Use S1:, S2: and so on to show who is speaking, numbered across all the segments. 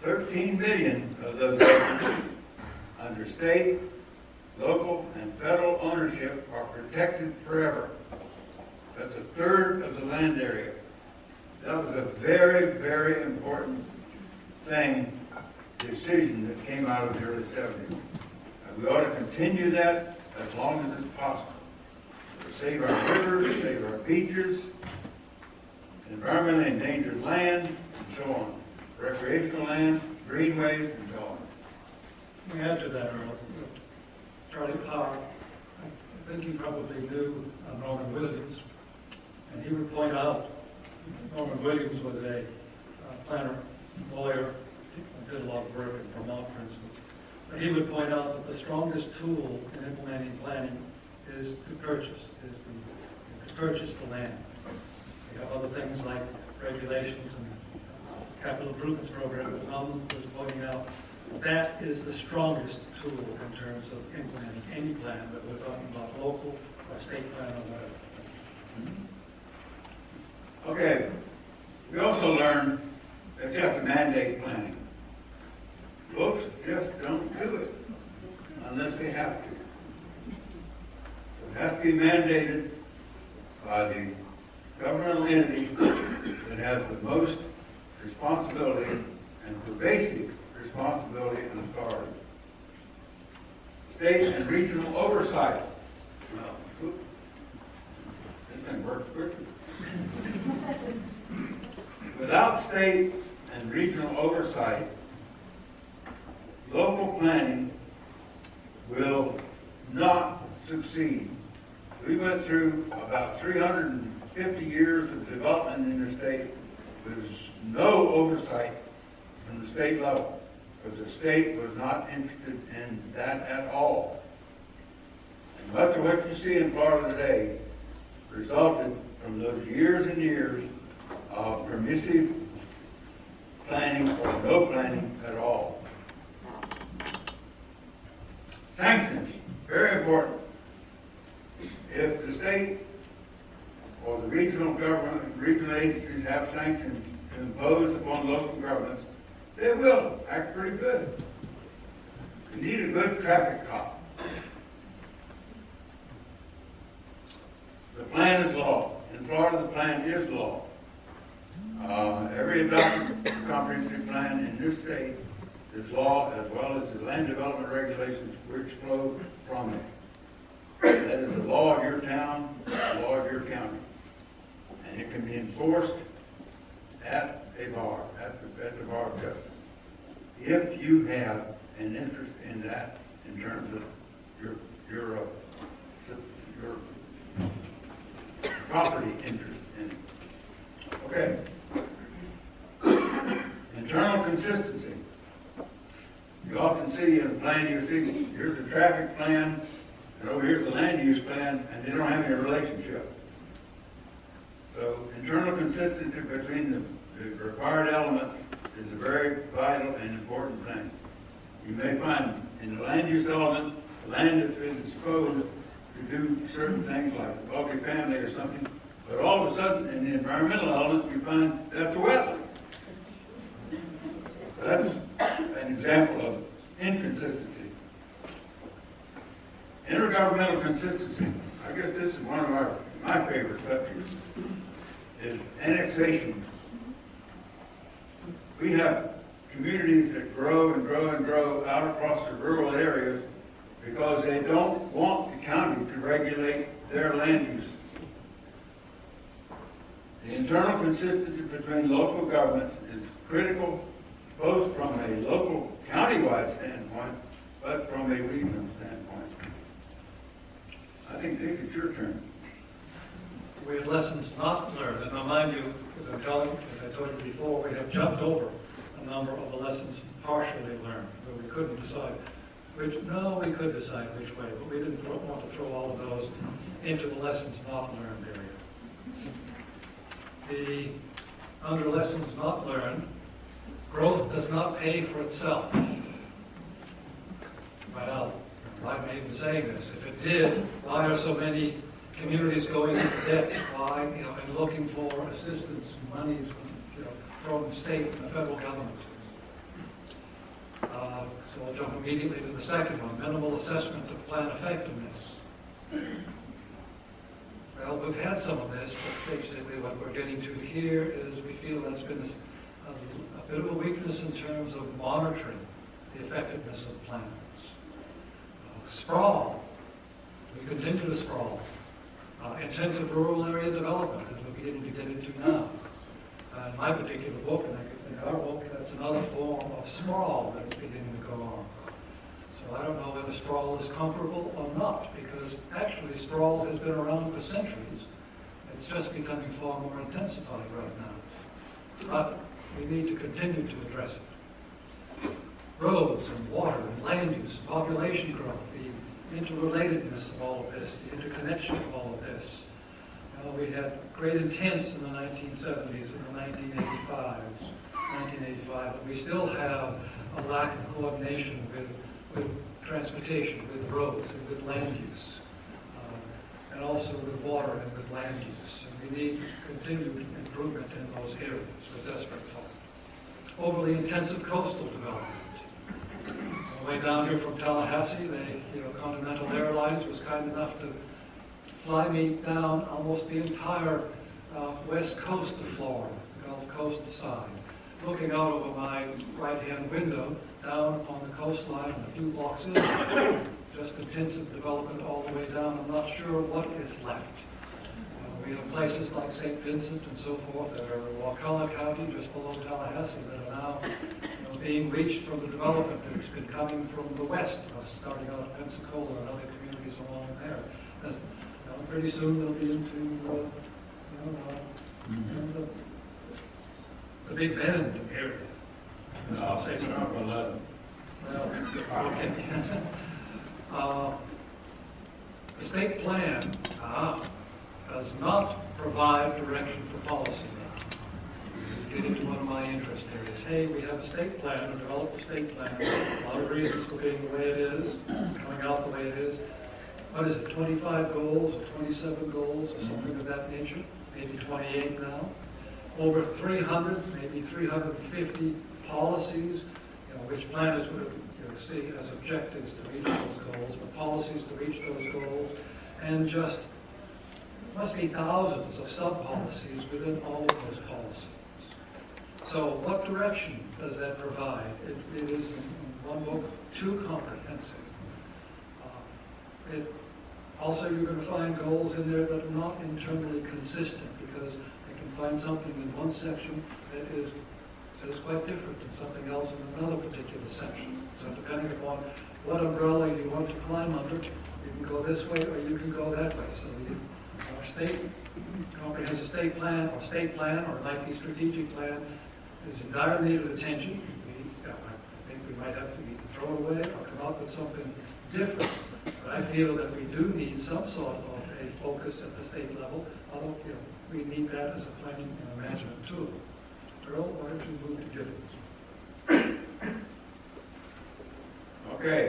S1: 13 million of those acres under state, local, and federal ownership are protected forever. That's a third of the land area. That was a very, very important decision that came out of the early 70s. We ought to continue that as long as it's possible. To save our rivers, save our beaches, environmentally endangered land, and so on. Recreational land, greenways, and so on.
S2: Let me add to that, Earl. Charlie Power, I think you probably knew Norman Williams, and he would point out, Norman Williams was a planner, lawyer, did a lot of work in Vermont, for instance. But he would point out that the strongest tool in implementing planning is to purchase the land. You have other things like regulations and capital improvements program, but Norman was pointing out that is the strongest tool in terms of implementing any plan, that we're talking about local or state plan or whatever.
S1: Okay. We also learned that you have to mandate planning. Folks just don't do it unless they have to. It has to be mandated by the governmental entity that has the most responsibility and pervasive responsibility and authority. State and regional oversight. Well, this thing works quickly. Without state and regional oversight, local planning will not succeed. We went through about 350 years of development in the state with no oversight from the state level, because the state was not interested in that at all. And much of what you see in Florida today resulted from those years and years of permissive planning or no planning at all. Sanctions, very important. If the state or the regional government, regional agencies have sanctions to impose upon local governments, they will act pretty good. We need a good traffic cop. The plan is law. In Florida, the plan is law. Every adopted comprehensive plan in this state is law, as well as the land development regulations which flow from it. That is the law of your town, the law of your county. And it can be enforced at a bar, at the bar of justice. If you have an interest in that in terms of your property interest in it. Okay. Internal consistency. You often see in a plan, you see, here's the traffic plan, and over here's the land use plan, and they don't have any relationship. So internal consistency between the required elements is a very vital and important thing. You may find in the land use element, the land has been disposed to do certain things like multifamily or something, but all of a sudden in the environmental element, you find that's a wetland. That's an example of inconsistency. Intergovernmental consistency. I guess this is one of my favorite subjects, is annexation. We have communities that grow and grow and grow out across the rural areas because they don't want the county to regulate their land use. The internal consistency between local governments is critical, both from a local countywide standpoint, but from a regional standpoint. I think, Dick, it's your turn.
S2: We have lessons not learned, and I'll mind you, as I told you before, we have jumped over a number of the lessons partially learned, where we couldn't decide which. No, we could decide which way, but we didn't want to throw all of those into the lessons not learned area. Under lessons not learned, growth does not pay for itself. Well, I may be saying this. If it did, why are so many communities going into debt? Why, and looking for assistance, monies from the state and the federal government? So I'll jump immediately to the second one, minimal assessment of plan effectiveness. Well, we've had some of this, but basically what we're getting to here is we feel there's been a bit of a weakness in terms of monitoring the effectiveness of plans. Sprawl. We continue to sprawl. Intensive rural area development, as we're beginning to get into now. In my particular book, and I think our book, that's another form of sprawl that is beginning to go on. So I don't know whether sprawl is comparable or not, because actually sprawl has been around for centuries. It's just becoming far more intensified right now. But we need to continue to address it. Roads and water and land use, population growth, the interrelatedness of all of this, the interconnection of all of this. We had great intents in the 1970s and the 1985s, but we still have a lack of coordination with transportation, with roads, and with land use, and also with water and with land use. And we need continued improvement in those areas. We're desperate for. Overly intensive coastal development. On the way down here from Tallahassee, Continental Airlines was kind enough to fly me down almost the entire west coast of Florida, Gulf Coast side, looking out over my right-hand window down upon the coastline and a few blocks in, just intensive development all the way down. I'm not sure what is left. We have places like St. Vincent and so forth that are in Wakulla County, just below Tallahassee, that are now being reached from the development that's been coming from the west, starting out of Pensacola and other communities along there. Pretty soon they'll be into the Big Bend area.
S1: No, say not 11.
S2: Well, okay. The state plan does not provide direction for policy now. Get into one of my interest areas. Hey, we have a state plan, we developed a state plan. A lot of reasons for being the way it is, coming out the way it is. What is it, 25 goals or 27 goals or something of that nature? Maybe 28 now. Over 300, maybe 350 policies, which planners would see as objectives to reach those goals, or policies to reach those goals, and just must be thousands of sub-policies within all of those policies. So what direction does that provide? It is, in one book, too comprehensive. Also, you're going to find goals in there that are not internally consistent, because you can find something in one section that is quite different than something else in another particular section. So depending upon what umbrella you want to climb under, you can go this way or you can go that way. So our state comprehensive state plan, or it might be strategic plan, is in dire need of attention. I think we might have to either throw it away or come up with something different. But I feel that we do need some sort of a focus at the state level, although we need that as a planning and management tool. Earl, why don't you move to Gibbons?
S1: Okay.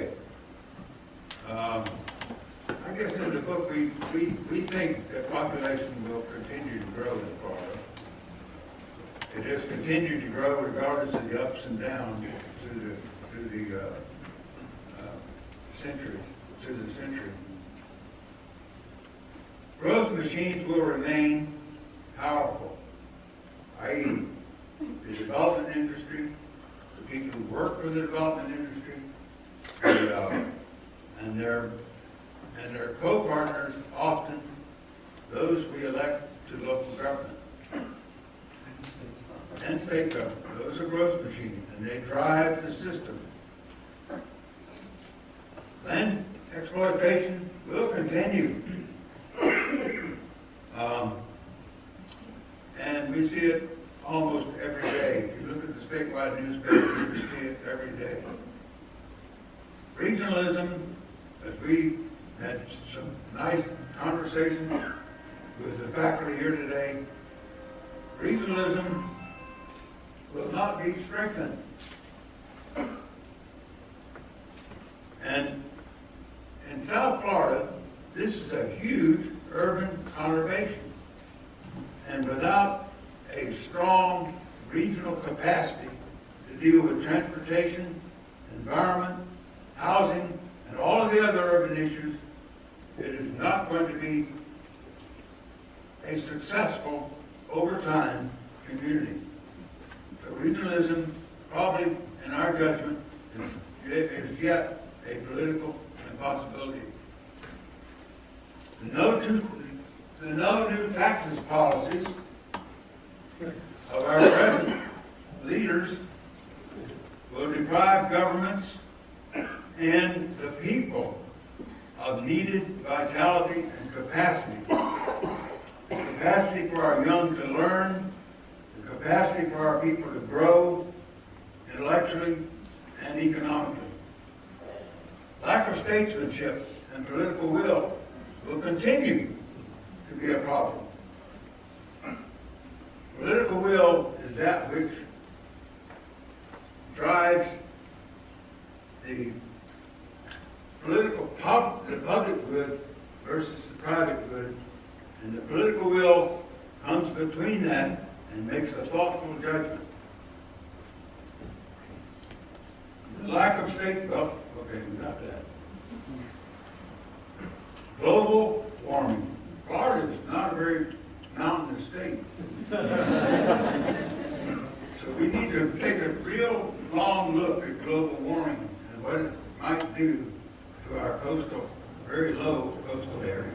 S1: I guess in the book we think that population will continue to grow in Florida. It has continued to grow regardless of the ups and downs through the century. Growth machines will remain powerful, i.e., the development industry, the people who work for the development industry, and their co-partners, often those we elect to local government and state government. Those are growth machines, and they drive the system. Land exploitation will continue. And we see it almost every day. If you look at the statewide newspapers, you see it every day. Regionalism, as we had some nice conversations with the faculty here today, regionalism will not be strengthened. And in South Florida, this is a huge urban conurbation. And without a strong regional capacity to deal with transportation environment, housing, and all of the other urban issues, it is not going to be a successful, over time, community. So regionalism, probably, in our judgment, is yet a political impossibility. The no new taxes policies of our present leaders will deprive governments and the people of needed vitality and capacity. The capacity for our young to learn, the capacity for our people to grow intellectually and economically. Lack of statesmanship and political will continue to be a problem. Political will is that which drives the public good versus the private good, and the political will comes between that and makes a thoughtful judgment. The lack of okay, we got that. Global warming. Florida is not a very mountainous state. So we need to take a real long look at global warming and what it might do to our very low coastal area.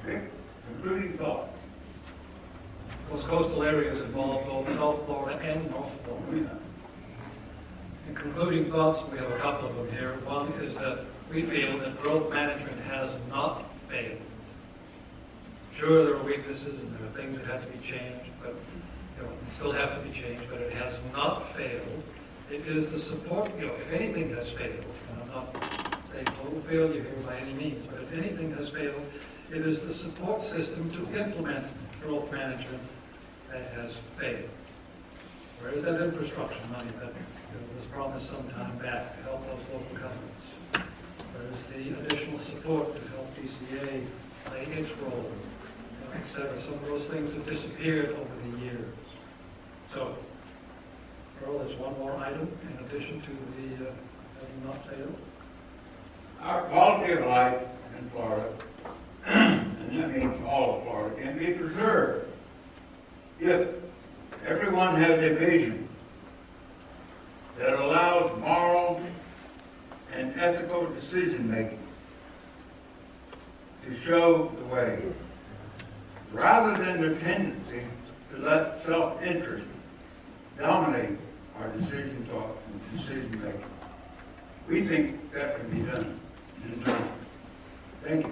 S1: Okay, concluding thought.
S2: Those coastal areas involve both South Florida and North Florida. In concluding thoughts, we have a couple of them here. One is that we feel that growth management has not failed. Sure, there are weaknesses and there are things that have to be changed, but still have to be changed, but it has not failed. It is the support, if anything has failed, and I'm not saying total failure here by any means, but if anything has failed, it is the support system to implement growth management that has failed. Where is that infrastructure money that was promised some time back to help those local governments? Where is the additional support to help DCA play its role, et cetera? Some of those things have disappeared over the years. So, Earl, there's one more item in addition to the having not failed.
S1: Our quality of life in Florida, and that means all of Florida, can be preserved if everyone has a vision that allows moral and ethical decision-making to show the way, rather than the tendency to let self-interest dominate our decision thought and decision-making. We think that can be done in time. Thank you.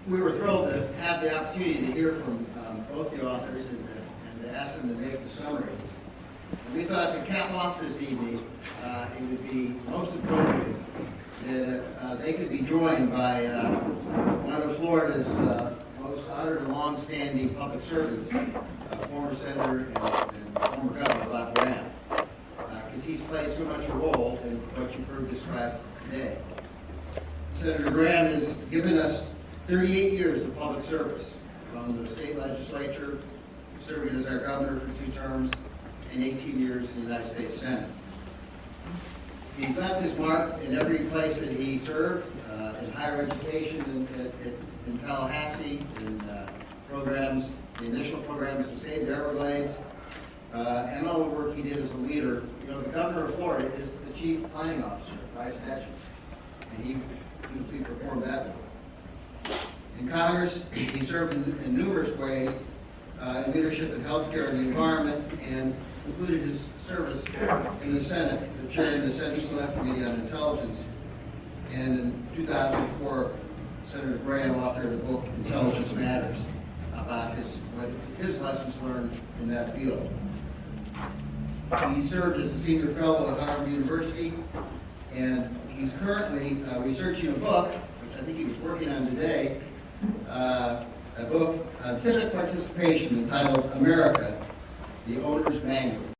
S3: We were thrilled to have the opportunity to hear from both the authors and to ask them to make the summary. And we thought to cap off this evening, it would be most appropriate that they could be joined by one of Florida's most honored and long-standing public servants, former Senator and former Governor Bob Graham, because he's played so much a role in what you've heard described today. Senator Graham has given us 38 years of public service from the state legislature, serving as our governor for 2 terms, and 18 years in the United States Senate. He's left his mark in every place that he served, in higher education in Tallahassee, in programs, the initial programs to save the Everglades, and all the work he did as a leader. The governor of Florida is the chief planning officer by statute, and he usually performed that role. In Congress, he served in numerous ways, in leadership in healthcare and the environment, and included his service in the Senate, chairing the Senate Select Committee on Intelligence. And in 2004, Senator Graham authored a book, Intelligence Matters, about his lessons learned in that field. He served as a senior fellow at Harvard University, and he's currently researching a book, which I think he was working on today, a book on civic participation entitled America, the Owner's Manual.